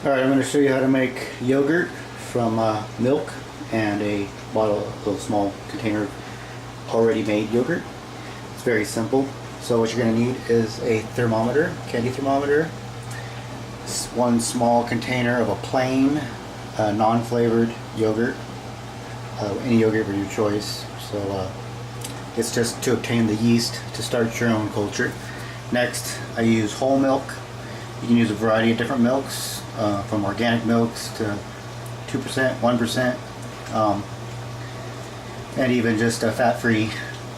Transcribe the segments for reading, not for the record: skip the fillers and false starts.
Alright, I'm going to show you how to make yogurt from milk and a bottle, a little small container of already made yogurt. It's very simple. So what you're going to need is a thermometer, candy thermometer, one small container of a plain, non-flavored yogurt, any yogurt of your choice. So it's just to obtain the yeast to start your own culture. Next, I use whole milk. You can use a variety of different milks, from organic milks to 2%, 1%, and even just fat-free.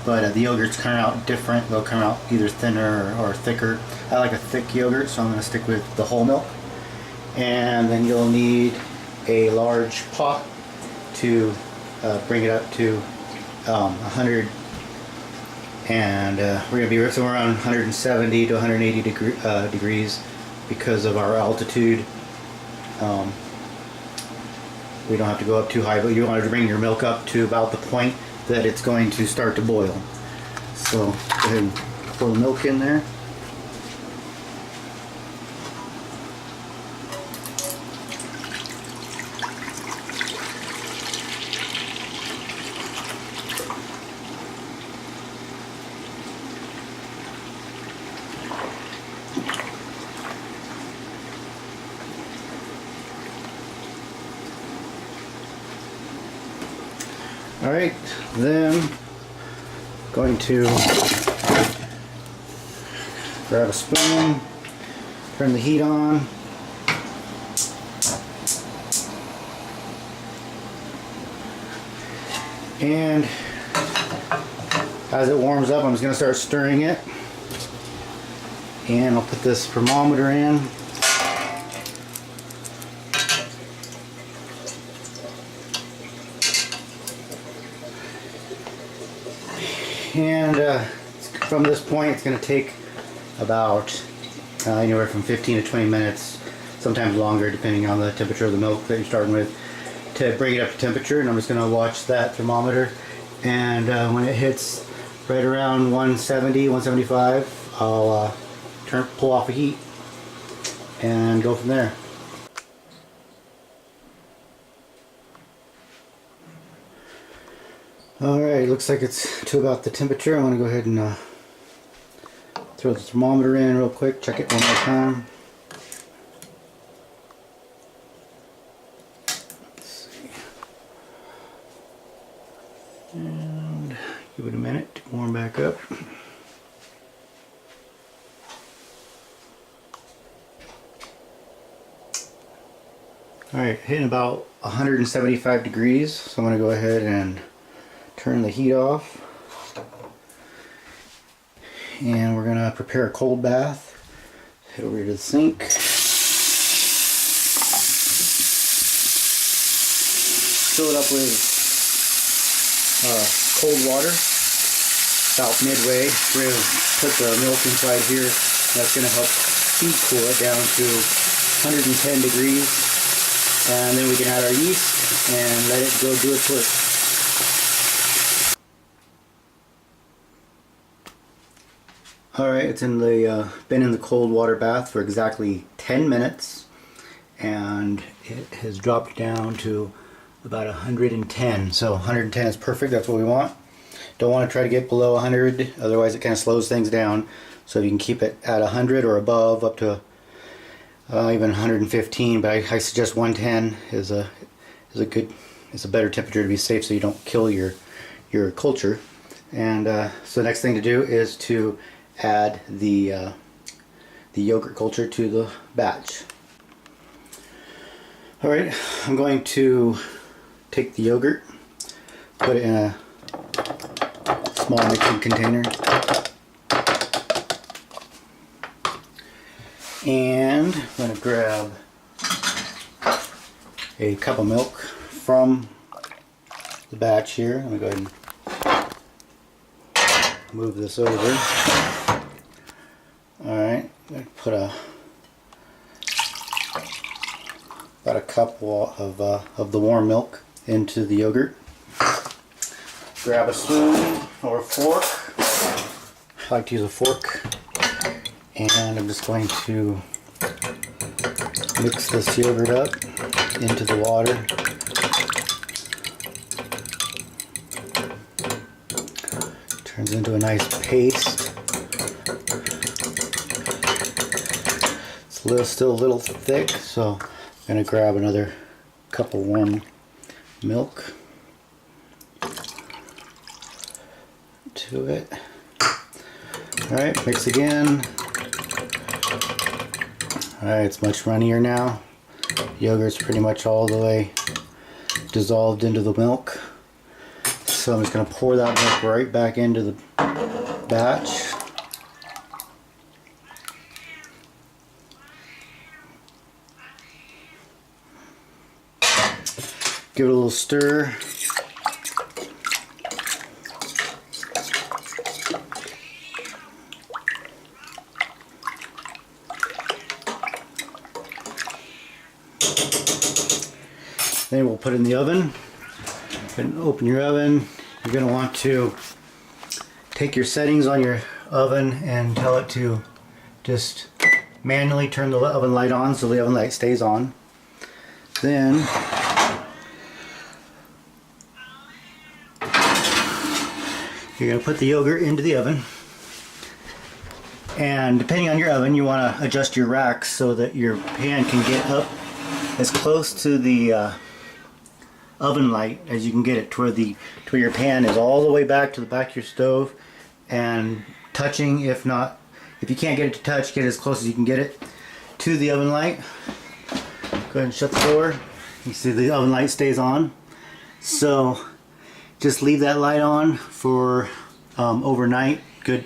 But the yogurts come out different. They'll come out either thinner or thicker. I like a thick yogurt, so I'm going to stick with the whole milk. And then you'll need a large pot to bring it up to 100. And we're going to be somewhere around 170 to 180 degrees because of our altitude. We don't have to go up too high, but you want to bring your milk up to about the point that it's going to start to boil. So go ahead and pour the milk in there. Alright, then going to grab a spoon, turn the heat on, and as it warms up I'm just going to start stirring it, and I'll put this thermometer in. And from this point it's going to take about anywhere from 15 to 20 minutes, sometimes longer depending on the temperature of the milk that you're starting with, to bring it up to temperature. And I'm just going to watch that thermometer, and when it hits right around 170, 175, I'll pull off the heat and go from there. Alright, looks like it's to about the temperature. I'm going to go ahead and throw the thermometer in real quick, check it one more time. Let's see. And give it a minute to warm back up. Alright, hitting about 175 degrees, so I'm going to go ahead and turn the heat off, and we're going to prepare a cold bath. Head over to the sink, fill it up with cold water about midway. We're going to put the milk inside here. That's going to help heat cool it down to 110 degrees, and then we can add our yeast and let it go do its work. Alright, it's in the been in the cold water bath for exactly 10 minutes, and it has dropped down to about 110. So 110 is perfect, that's what we want. Don't want to try to get below 100, otherwise it kind of slows things down. So you can keep it at 100 or above, up to even 115, but I suggest 110 is a better temperature to be safe, so you don't kill your culture. And so the next thing to do is to add the yogurt culture to the batch. Alright, I'm going to take the yogurt, put it in a small mixing container, and I'm going to grab a cup of milk from the batch here. I'm going to go ahead and move this over. Alright, put about a cup of the warm milk into the yogurt. Grab a spoon or a fork. I like to use a fork, and I'm just going to Mix this yogurt up into the water. Turns into a nice paste. It's still a little thick, so I'm going to grab another cup of warm milk to it. Alright, mix again. Alright, it's much runnier now. Yogurt's pretty much all the way dissolved into the milk. So I'm just going to pour that milk right back into the batch. Give it a little stir. Then we'll put it in the oven. And open your oven. You're going to want to take your settings on your oven and tell it to just manually turn the oven light on so the oven light stays on. Then you're going to put the yogurt into the oven. And depending on your oven, you want to adjust your racks so that your pan can get up as close to the oven light as you can get it, to where your pan is all the way back to the back of your stove and touching. If you can't get it to touch, get as close as you can get it to the oven light. Go ahead and shut the door. You see the oven light stays on. So just leave that light on for overnight, good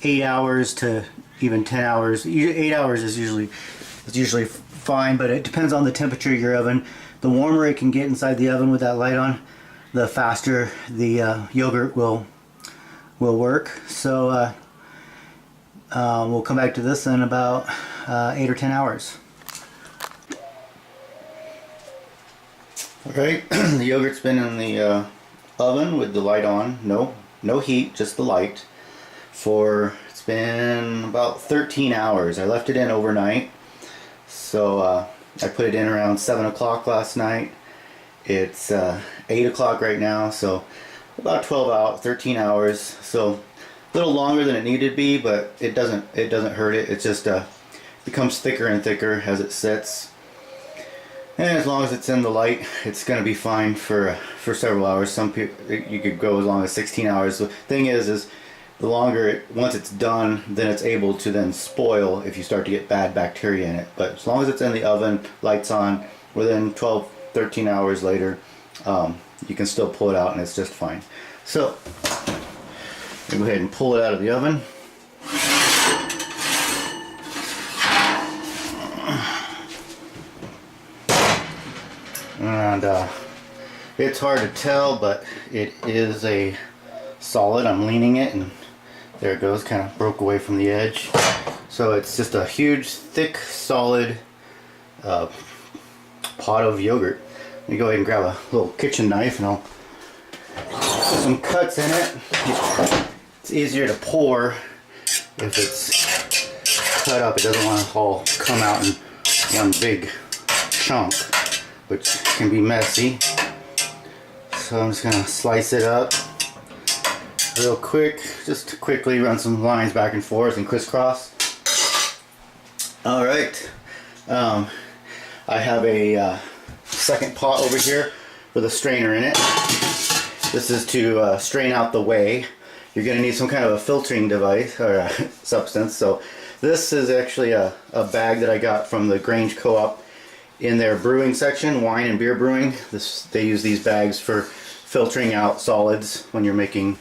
8 hours to even 10 hours. 8 hours is usually fine, but it depends on the temperature of your oven. The warmer it can get inside the oven with that light on, the faster the yogurt will work. So we'll come back to this in about 8 or 10 hours. Alright, the yogurt's been in the oven with the light on, no heat, just the light, it's been about 13 hours. I left it in overnight, so I put it in around 7 o'clock last night. It's 8 o'clock right now, so about 13 hours. So a little longer than it needed to be, but it doesn't hurt it. It just becomes thicker and thicker as it sits. And as long as it's in the light, it's going to be fine for several hours. Some people, you could go as long as 16 hours. The thing is the longer once it's done, then it's able to then spoil if you start to get bad bacteria in it. But as long as it's in the oven, lights on, within 12, 13 hours later, you can still pull it out and it's just fine. So, go ahead and pull it out of the oven. And it's hard to tell, but it is a solid. I'm leaning it and there it goes, kind of broke away from the edge. So it's just a huge, thick, solid pot of yogurt. Let me go ahead and grab a little kitchen knife and I'll put some cuts in it. It's easier to pour if it's cut up. It doesn't want to all come out in one big chunk, which can be messy. So I'm just going to slice it up real quick, just to quickly run some lines back and forth and crisscross. Alright, I have a second pot over here with a strainer in it. This is to strain out the whey. You're going to need some kind of a filtering device or substance. So this is actually a bag that I got from the Grange Co-op in their brewing section, wine and beer brewing. They use these bags for filtering out solids when you're making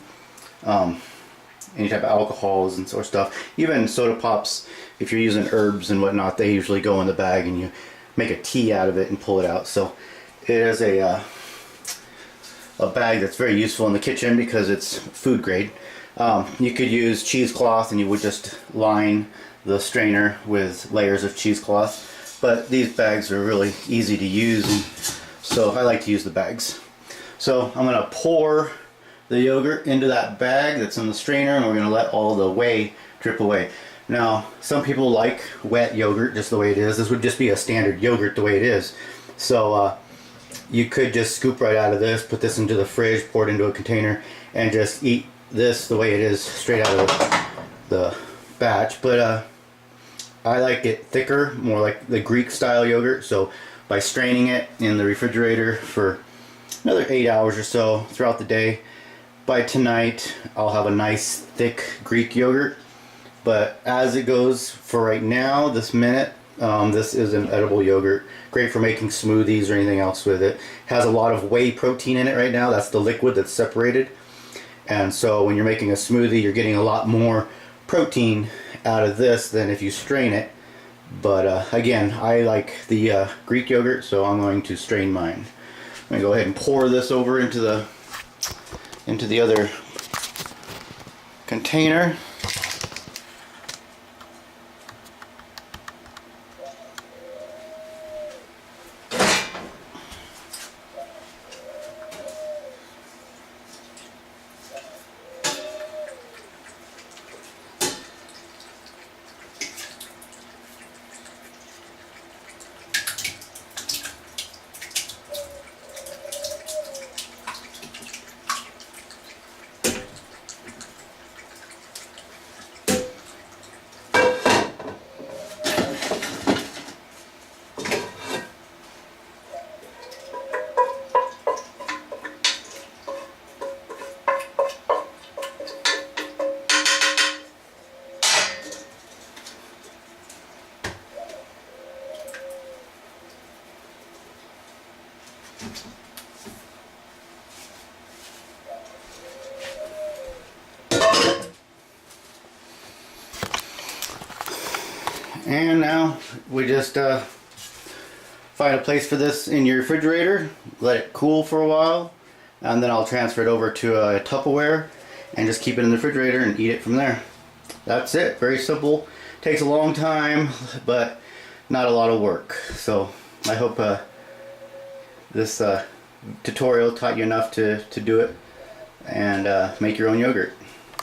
any type of alcohols and sort of stuff. Even soda pops, if you're using herbs and whatnot, they usually go in the bag and you make a tea out of it and pull it out. So it is a bag that's very useful in the kitchen because it's food grade. You could use cheesecloth and you would just line the strainer with layers of cheesecloth, but these bags are really easy to use, and so I like to use the bags. So I'm going to pour the yogurt into that bag that's in the strainer, and we're going to let all the whey drip away. Now, some people like wet yogurt just the way it is. This would just be a standard yogurt the way it is. So you could just scoop right out of this, put this into the fridge, pour it into a container, and just eat this the way it is straight out of the batch. But I like it thicker, more like the Greek style yogurt. So by straining it in the refrigerator for another 8 hours or so throughout the day, by tonight I'll have a nice thick Greek yogurt. But as it goes for right now, this minute, this is an edible yogurt. Great for making smoothies or anything else with it. Has a lot of whey protein in it right now. That's the liquid that's separated. And so when you're making a smoothie, you're getting a lot more protein out of this than if you strain it. But again, I like the Greek yogurt, so I'm going to strain mine. I'm going to go ahead and pour this over into the other container. And now we just find a place for this in your refrigerator, let it cool for a while, and then I'll transfer it over to a Tupperware and just keep it in the refrigerator and eat it from there. That's it. Very simple. Takes a long time, but not a lot of work. So I hope this tutorial taught you enough to do it and make your own yogurt.